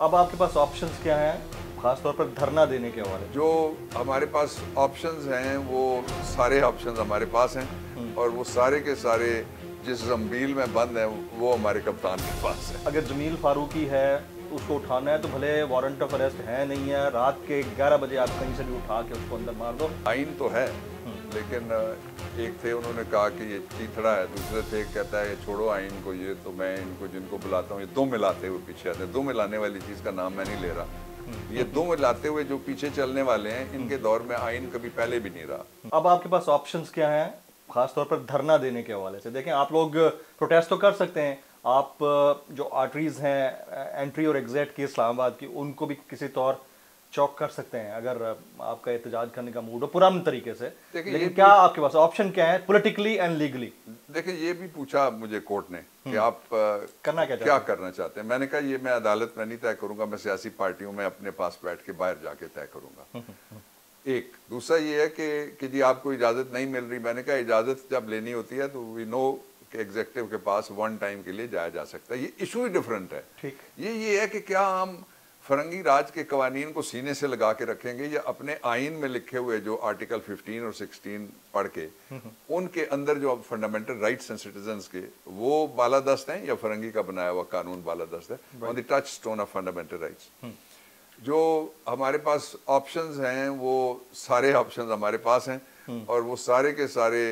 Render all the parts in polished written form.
अब आपके पास ऑप्शंस क्या हैं, खास तौर पर धरना देने के हवाले? जो हमारे पास ऑप्शंस हैं वो सारे ऑप्शंस हमारे पास हैं और वो सारे के सारे जिस जंबील में बंद हैं वो हमारे कप्तान के पास है। अगर जमील फारूकी है उसको उठाना है तो भले वारंट ऑफ अरेस्ट है नहीं है, रात के 11 बजे आप कहीं से भी उठा के उसको अंदर मार दो। आइन तो है, लेकिन एक थे उन्होंने कहा कि ये चीथड़ा है, दूसरे थे कहता है छोड़ो आइन को, ये तो मैं इनको जिनको बुलाता हूँ ये दो मिलाते हुए पीछे आते हैं। दो मिलाने वाली चीज़ का नाम मैं नहीं ले रहा, ये दो मिलाते हुए जो पीछे चलने वाले हैं इनके दौर में आइन कभी पहले भी नहीं रहा। अब आपके पास ऑप्शंस क्या हैं, खास तौर पर धरना देने के हवाले से? देखें, आप लोग प्रोटेस्ट तो कर सकते हैं, आप जो आर्टरीज हैं एंट्री और एग्जिट की इस्लामाबाद की, उनको भी किसी तौर चौक कर सकते हैं अगर आपका एहतजाज करने का मूड हो पुराने तरीके से। लेकिन क्या आपके पास ऑप्शन क्या है पॉलिटिकली एंड लीगली? देखिए, ये भी पूछा मुझे कोर्ट ने कि आप करना क्या करना चाहते हैं। मैंने कहा ये मैं अदालत में नहीं तय करूंगा, मैं सियासी पार्टियों में अपने पास बैठ के बाहर जाके तय करूंगा। एक दूसरा ये है कि जी आपको इजाजत नहीं मिल रही। मैंने कहा इजाजत जब लेनी होती है तो वी नो कि एग्जीक्यूटिव के पास वन टाइम के लिए जाया जा सकता है, ये इशू ही डिफरेंट है। ठीक, ये है कि क्या हम फरंगी राज के कवानीन को सीने से लगा के रखेंगे या अपने आइन में लिखे हुए जो आर्टिकल 15 और 16 पढ़ के उनके अंदर जो फंडामेंटल राइट्स एंड सिटीजन्स के वो बालादस्त हैं, या फरंगी का बनाया हुआ कानून बालादस्त है on the touch stone of fundamental rights. जो हमारे पास ऑप्शंस हैं वो सारे ऑप्शंस हमारे पास हैं और वो सारे के सारे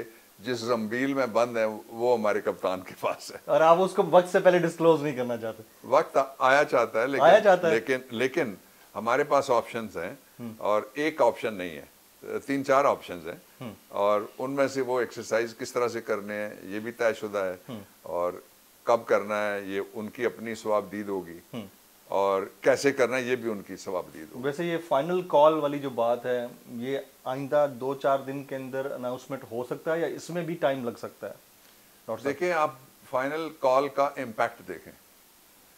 जिस जंबील में बंद है वो हमारे कप्तान के पास है। और आप उसको वक्त से पहले डिस्क्लोज नहीं करना चाहते? वक्त आया चाहता है, लेकिन हमारे पास ऑप्शंस हैं और एक ऑप्शन नहीं है, 3-4 ऑप्शंस हैं और उनमें से वो एक्सरसाइज किस तरह से करने हैं ये भी तयशुदा है और कब करना है ये उनकी अपनी सवाबदीद होगी और कैसे करना है ये भी उनकी सवाबदीद होगी। वैसे ये फाइनल कॉल वाली जो बात है ये आइंदा 2-4 दिन के अंदर अनाउंसमेंट हो सकता है या इसमें भी टाइम लग सकता है? देखें, आप फाइनल कॉल का इम्पैक्ट देखें।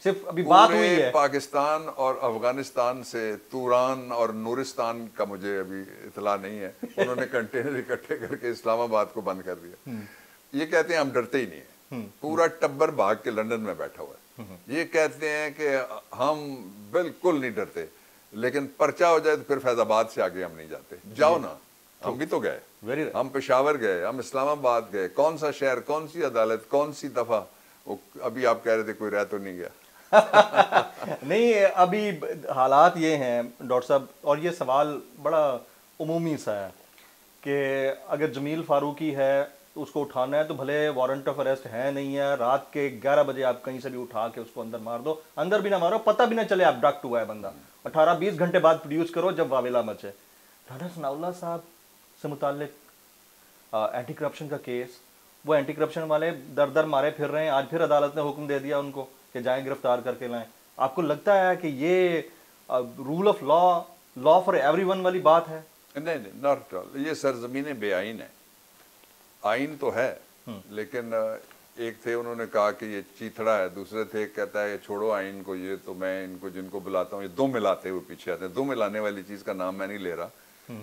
सिर्फ अभी बात हुई है पाकिस्तान और अफगानिस्तान से तुरान और नूरिस्तान का मुझे अभी इतला नहीं है, उन्होंने कंटेनर इकट्ठे करके इस्लामाबाद को बंद कर दिया। ये कहते हैं हम डरते ही नहीं है, पूरा टब्बर भाग के लंदन में बैठा हुआ है। ये कहते हैं कि हम बिल्कुल नहीं डरते, लेकिन पर्चा हो जाए तो फिर फैजाबाद से आगे हम नहीं जाते। जाओ ना, हम भी तो गए, हम पेशावर गए, हम इस्लामाबाद गए, कौन सा शहर, कौन सी अदालत, कौन सी दफा। अभी आप कह रहे थे कोई रह तो नहीं गया। नहीं, अभी हालात ये हैं डॉक्टर साहब, और ये सवाल बड़ा उमूमी सा है कि अगर जमील फारूकी है उसको उठाना है तो भले वारंट ऑफ अरेस्ट है नहीं है, रात के 11 बजे आप कहीं से भी उठा के उसको अंदर मार दो, अंदर भी ना मारो, पता भी ना चले आप डक्ट हुआ है बंदा, 18-20 घंटे बाद प्रोड्यूस करो जब वावेला मचे। राणा सनाउल्लाह साहब से मुताल्लिक एंटी करप्शन का केस, वो एंटी करप्शन वाले दर दर मारे फिर रहे हैं, आज फिर अदालत ने हुक्म दे दिया उनको कि जाएं गिरफ्तार करके लाएं। आपको लगता है कि ये rule of law for everyone वाली बात है? नहीं, नॉट एट ऑल। ये सरजमीन बेआइन है। आइन तो है, लेकिन एक थे उन्होंने कहा कि ये चीथड़ा है, दूसरे थे कहता है छोड़ो आइन को, ये तो मैं इनको जिनको बुलाता हूँ ये दो मिलाते हुए पीछे आते हैं। दो मिलाने वाली चीज़ का नाम मैं नहीं ले रहा,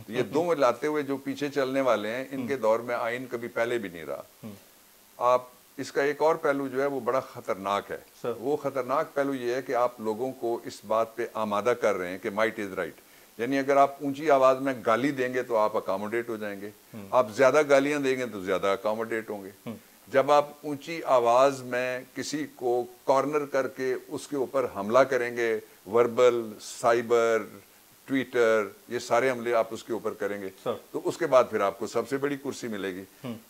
ये दो मिलाते हुए जो पीछे चलने वाले हैं इनके दौर में आइन कभी पहले भी नहीं रहा। आप इसका एक और पहलू जो है वो बड़ा खतरनाक है। वो खतरनाक पहलू ये है कि आप लोगों को इस बात पे आमादा कर रहे हैं कि माइट इज राइट, यानी अगर आप ऊंची आवाज में गाली देंगे तो आप अकोमोडेट हो जाएंगे, आप ज्यादा गालियां देंगे तो ज्यादा अकोमोडेट होंगे। जब आप ऊंची आवाज में किसी को कॉर्नर करके उसके ऊपर हमला करेंगे, वर्बल, साइबर, ट्विटर, ये सारे हमले आप उसके ऊपर करेंगे तो उसके बाद फिर आपको सबसे बड़ी कुर्सी मिलेगी।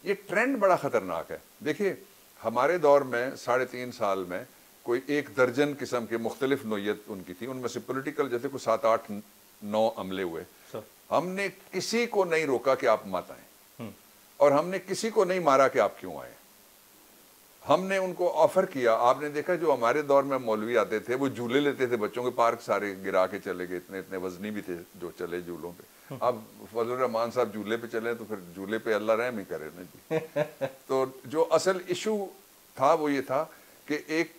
ये ट्रेंड बड़ा खतरनाक है। देखिए, हमारे दौर में 3.5 साल में कोई 1 दर्जन किस्म के मुख्तलिफ नोयत उनकी थी, उनमें से पॉलिटिकल जैसे कोई 7-8-9 हमले हुए। हमने किसी को नहीं रोका कि आप मत आए और हमने किसी को नहीं मारा कि आप क्यों आए। हमने उनको ऑफर किया। आपने देखा जो हमारे दौर में मौलवी आते थे वो झूले लेते थे बच्चों के, पार्क सारे गिरा के चले गए, इतने इतने वजनी भी थे जो चले झूलों पे। अब फजल रहमान साहब झूले पे चले तो फिर झूले पे अल्लाह रहम ही करे ना जी। तो जो असल इशू था वो ये था कि एक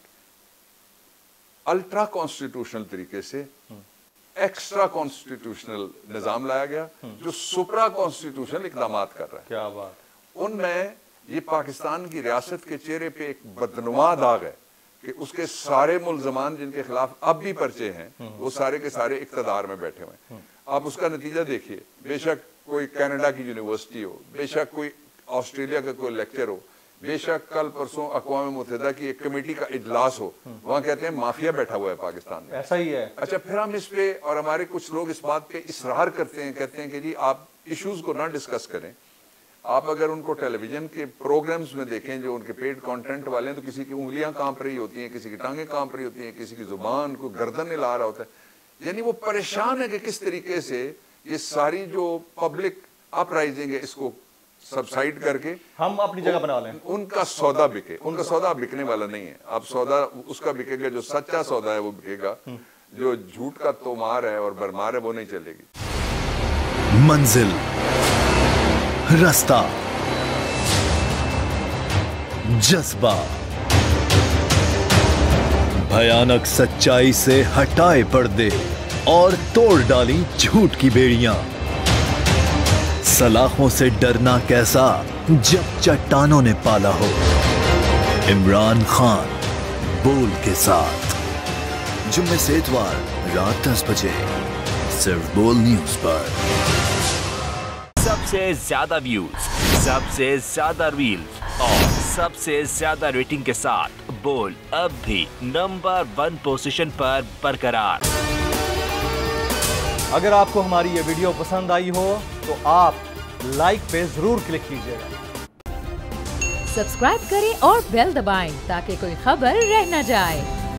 अल्ट्रा कॉन्स्टिट्यूशनल तरीके से एक्स्ट्रा कॉन्स्टिट्यूशनल निजाम लाया गया जो सुपरा कॉन्स्टिट्यूशनल इकदाम कर रहा है। क्या बात। उनमें ये पाकिस्तान की रियासत के चेहरे पे एक बदनुमा दाग है کہ اس کے سارے ملزمان جن کے خلاف اب بھی پرچے ہیں وہ سارے کے سارے اقتدار میں بیٹھے ہوئے ہیں. آپ اس کا نتیجہ دیکھیے, بے شک کوئی کینیڈا کی یونیورسٹی ہو, بے شک کوئی آسٹریلیا کا کوئی لیکچر ہو, بے شک کل پرسوں اقوام متحدہ کی ایک کمیٹی کا اجلاس ہو, وہاں کہتے ہیں مافیا بیٹھا ہوا ہے پاکستان میں. ایسا ہی ہے. اچھا پھر ہم اس پہ, اور ہمارے کچھ لوگ اس بات پہ اصرار کرتے ہیں, کہتے ہیں کہ جی آپ ایشوز کو نہ ڈسکس کریں. آپ اگر ان کو ٹیلی ویژن کے پروگرامز میں دیکھیں جو ان کے پیڈ کانٹینٹ والے ہیں, تو کسی کی انگلیاں کانپ رہی ہوتی ہیں, کسی کی ٹانگیں کانپ رہی ہوتی ہیں, کسی کی زبان کو گردن ہلا رہا ہوتا ہے. یعنی وہ پریشان ہے کہ کس طریقے سے یہ ساری جو پبلک اپ رائزنگ ہے اس کو سبسائڈ کر کے ہم اپنی جگہ بنا لیں, ان کا سودا بکے. ان کا سودا بکنے والا نہیں ہے. اب سودا اس کا بکے گا جو سچا سودا ہے وہ بکے گا, جو جھوٹ کا تومار ہے اور برمار ہے وہ نہیں چلے گی. منزل, رستہ, جذبہ, بھیانک سچائی سے ہٹائے پردے اور توڑ ڈالی جھوٹ کی بیڑیاں. سلاخوں سے ڈرنا کیسا جب چٹانوں نے پالا ہو. عمران خان بول کے ساتھ, جمعے سے اتوار رات 10 بجے صرف بول نیوز پر. سب سے زیادہ ویوز, سب سے زیادہ ریلز اور سب سے زیادہ ریٹنگ کے ساتھ بول اب بھی نمبر 1 پوزیشن پر برقرار. اگر آپ کو ہماری یہ ویڈیو پسند آئی ہو تو آپ لائک پہ ضرور کلک کیجیے گا. سبسکرائب کریں اور بیل دبائیں تاکہ کوئی خبر رہ نہ جائے.